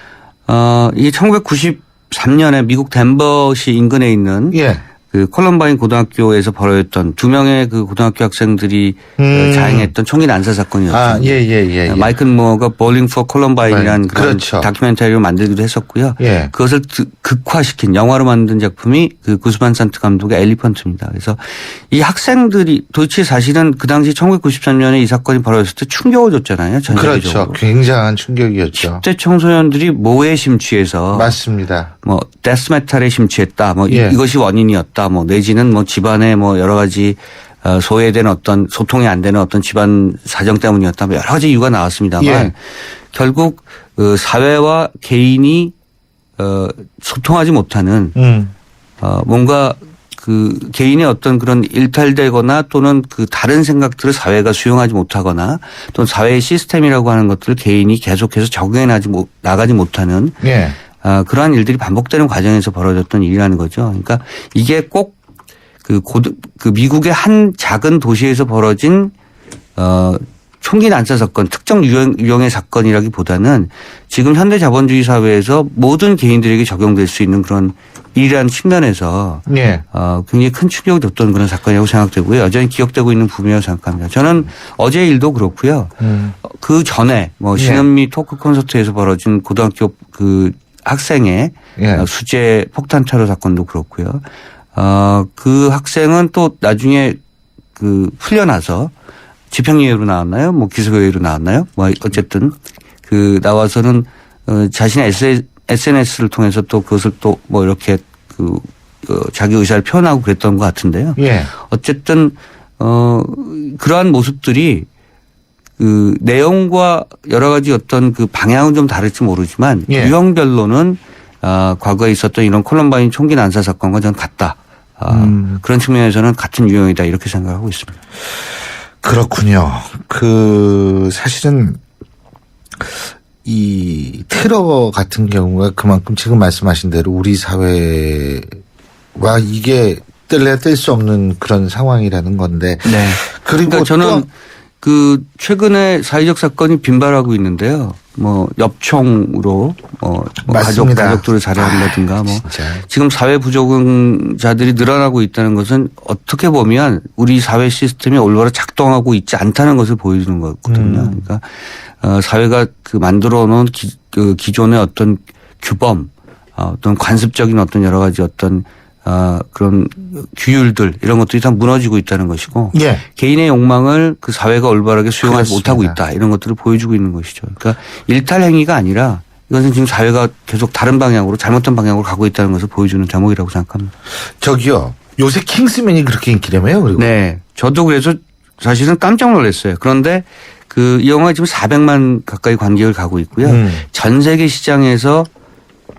이게 1993년에 미국 덴버시 인근에 있는 예. 그 콜럼바인 고등학교에서 벌어졌던 두 명의 그 고등학교 학생들이 자행했던 총기 난사 사건이었죠. 아, 예. 마이클 무어가 볼링 포 콜럼바인이라는 그런 그렇죠. 다큐멘터리를 만들기도 했었고요. 예. 그것을 극화시킨 영화로 만든 작품이 그 구스반 산트 감독의 엘리펀트입니다. 그래서 이 학생들이 도대체 사실은 그 당시 1993년에 이 사건이 벌어졌을 때 충격을 줬잖아요. 전체적으로. 그렇죠. 굉장한 충격이었죠. 10대 청소년들이 뭐에 심취해서 맞습니다. 뭐 데스메탈에 심취했다. 뭐 예. 이것이 원인이었다. 뭐 내지는 뭐 집안에 뭐 여러 가지 소외된 어떤 소통이 안 되는 어떤 집안 사정 때문이었다. 뭐 여러 가지 이유가 나왔습니다만 예. 결국 사회와 개인이 소통하지 못하는 뭔가 그 개인의 어떤 그런 일탈되거나 또는 그 다른 생각들을 사회가 수용하지 못하거나 또는 사회의 시스템이라고 하는 것들을 개인이 계속해서 적용해 나가지 못하는 예. 그러한 일들이 반복되는 과정에서 벌어졌던 일이라는 거죠. 그러니까 이게 꼭 그 미국의 한 작은 도시에서 벌어진 총기 난사 사건, 특정 유형의 사건이라기보다는 지금 현대 자본주의 사회에서 모든 개인들에게 적용될 수 있는 그런 일이라는 측면에서 예. 굉장히 큰 충격을 줬던 그런 사건이라고 생각되고요. 여전히 기억되고 있는 부분이라고 생각합니다. 저는 어제 일도 그렇고요. 그 전에 뭐 신은미 토크 콘서트에서 벌어진 고등학교 그 학생의 예. 수재 폭탄 테러 사건도 그렇고요. 그 학생은 또 나중에 그 풀려나서 집행유예로 나왔나요? 뭐 기소유예로 나왔나요? 뭐 어쨌든 그 나와서는 자신의 SNS를 통해서 또 그것을 또 뭐 이렇게 자기 의사를 표현하고 그랬던 것 같은데요. 예. 어쨌든 그러한 모습들이 그 내용과 여러 가지 어떤 그 방향은 좀 다를지 모르지만 예. 유형별로는 과거에 있었던 이런 콜럼바인 총기 난사 사건과 전 같다. 그런 측면에서는 같은 유형이다 이렇게 생각하고 있습니다. 그렇군요. 사실은 이 테러 같은 경우가 그만큼 지금 말씀하신 대로 우리 사회와 이게 뗄래야 뗄 수 없는 그런 상황이라는 건데. 네. 그리고 그러니까 저는 또 그 최근에 사회적 사건이 빈발하고 있는데요. 뭐 엽총으로 맞습니다. 가족들을 살해한다든가 뭐 진짜. 지금 사회 부적응자들이 늘어나고 있다는 것은 어떻게 보면 우리 사회 시스템이 올바로 작동하고 있지 않다는 것을 보여주는 거거든요. 그러니까 사회가 그 만들어 놓은 기존의 어떤 규범, 어떤 관습적인 어떤 여러 가지 어떤 그런 규율들 이런 것들이 다 무너지고 있다는 것이고 예. 개인의 욕망을 그 사회가 올바르게 수용하지 그렇습니다. 못하고 있다 이런 것들을 보여주고 있는 것이죠. 그러니까 일탈 행위가 아니라 이것은 지금 사회가 계속 다른 방향으로 잘못된 방향으로 가고 있다는 것을 보여주는 대목이라고 생각합니다. 저기요. 요새 킹스맨이 그렇게 인기라며요. 그리고 네. 저도 그래서 사실은 깜짝 놀랐어요. 그런데 이 영화가 지금 400만 가까이 관객을 가고 있고요. 전 세계 시장에서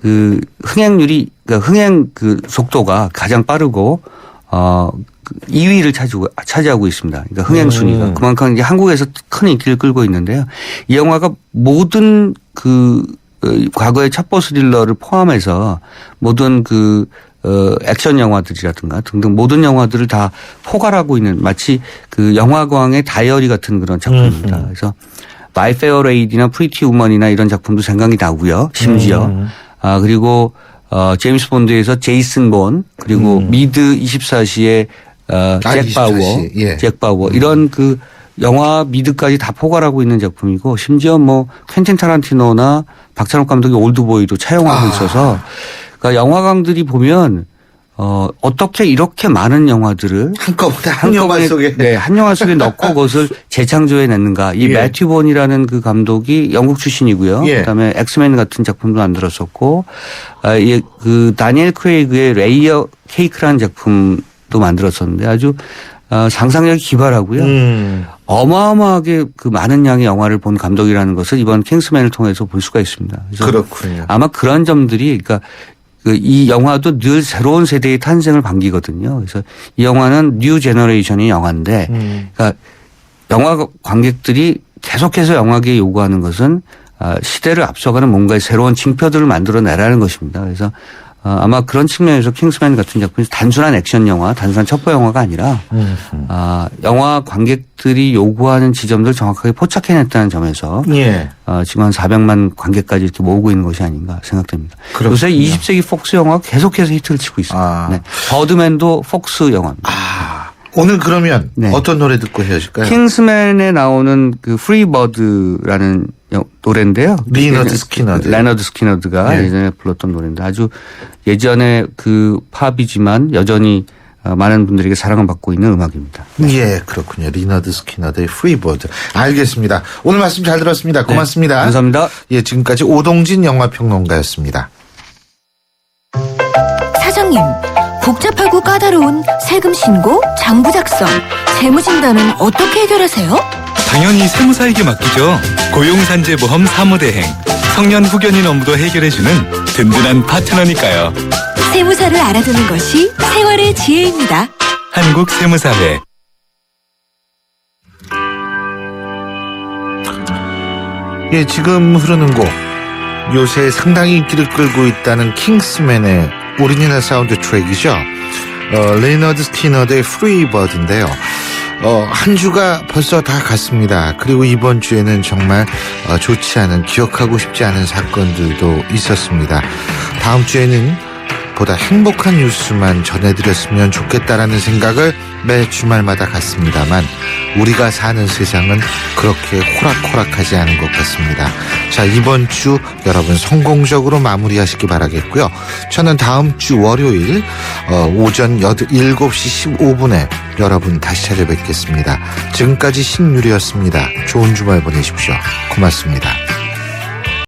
그 흥행률이 그러니까 흥행 그 속도가 가장 빠르고 2위를 차지하고 있습니다. 그러니까 흥행 순위가 그만큼 이제 한국에서 큰 인기를 끌고 있는데요. 이 영화가 모든 과거의 첩보 스릴러를 포함해서 모든 액션 영화들이라든가 등등 모든 영화들을 다 포괄하고 있는 마치 그 영화광의 다이어리 같은 그런 작품입니다. 그래서 마이 페어 레이디나 프리티 우먼이나 이런 작품도 생각이 나고요. 심지어 그리고 제임스 본드에서 제이슨 본 그리고 미드 24시의 잭 바워 이런 그 영화 미드까지 다 포괄하고 있는 작품이고 심지어 뭐 퀸틴 타란티노나 박찬욱 감독의 올드보이도 차용하고 있어서 그러니까 영화광들이 보면 어떻게 이렇게 많은 영화들을 한꺼번에 한 영화 속에 한 영화 속에 넣고 그것을 재창조해냈는가. 이 예. 매튜 본이라는 그 감독이 영국 출신이고요. 예. 그다음에 엑스맨 같은 작품도 만들었었고 그 다니엘 크레이그의 레이어 케이크라는 작품도 만들었었는데 아주 상상력이 기발하고요. 어마어마하게 그 많은 양의 영화를 본 감독이라는 것을 이번 킹스맨을 통해서 볼 수가 있습니다. 그래서 그렇군요. 아마 그런 점들이 그러니까 이 영화도 늘 새로운 세대의 탄생을 반기거든요. 그래서 이 영화는 뉴 제너레이션의 영화인데 그러니까 영화 관객들이 계속해서 영화계에 요구하는 것은 시대를 앞서가는 뭔가의 새로운 징표들을 만들어내라는 것입니다. 그래서 아마 그런 측면에서 킹스맨 같은 작품이 단순한 액션 영화, 단순한 첩보 영화가 아니라 영화 관객들이 요구하는 지점들 정확하게 포착해냈다는 점에서 예. 지금 한 400만 관객까지 이렇게 모으고 있는 것이 아닌가 생각됩니다. 그렇군요. 요새 20세기 폭스 영화가 계속해서 히트를 치고 있습니다. 네. 버드맨도 폭스 영화입니다. 오늘 그러면 네. 어떤 노래 듣고 헤어질까요? 킹스맨에 나오는 그 프리버드라는 노래인데요. 리너드 스키너드. 레너드 스키너드가 네. 예전에 불렀던 노래인데 아주 예전에 그 팝이지만 여전히 많은 분들에게 사랑을 받고 있는 음악입니다. 예, 그렇군요. 리너드 스키너드의 프리버드. 알겠습니다. 오늘 말씀 잘 들었습니다. 고맙습니다. 네, 감사합니다. 예, 지금까지 오동진 영화평론가였습니다. 사장님, 복잡하고 까다로운 세금 신고, 장부 작성, 재무 진단은 어떻게 해결하세요? 당연히 세무사에게 맡기죠. 고용산재보험 사무대행. 성년 후견인 업무도 해결해주는 든든한 파트너니까요. 세무사를 알아두는 것이 생활의 지혜입니다. 한국세무사회. 예, 지금 흐르는 곡. 요새 상당히 인기를 끌고 있다는 킹스맨의 오리지널 사운드 트랙이죠. 레너드 스키너드의 프리버드인데요. 한 주가 벌써 다 갔습니다. 그리고 이번 주에는 정말 좋지 않은, 기억하고 싶지 않은 사건들도 있었습니다. 다음 주에는 보다 행복한 뉴스만 전해드렸으면 좋겠다라는 생각을 매 주말마다 갖습니다만 우리가 사는 세상은 그렇게 호락호락하지 않은 것 같습니다. 자, 이번 주 여러분 성공적으로 마무리하시기 바라겠고요. 저는 다음 주 월요일 오전 7시 15분에 여러분 다시 찾아뵙겠습니다. 지금까지 신유리였습니다. 좋은 주말 보내십시오. 고맙습니다.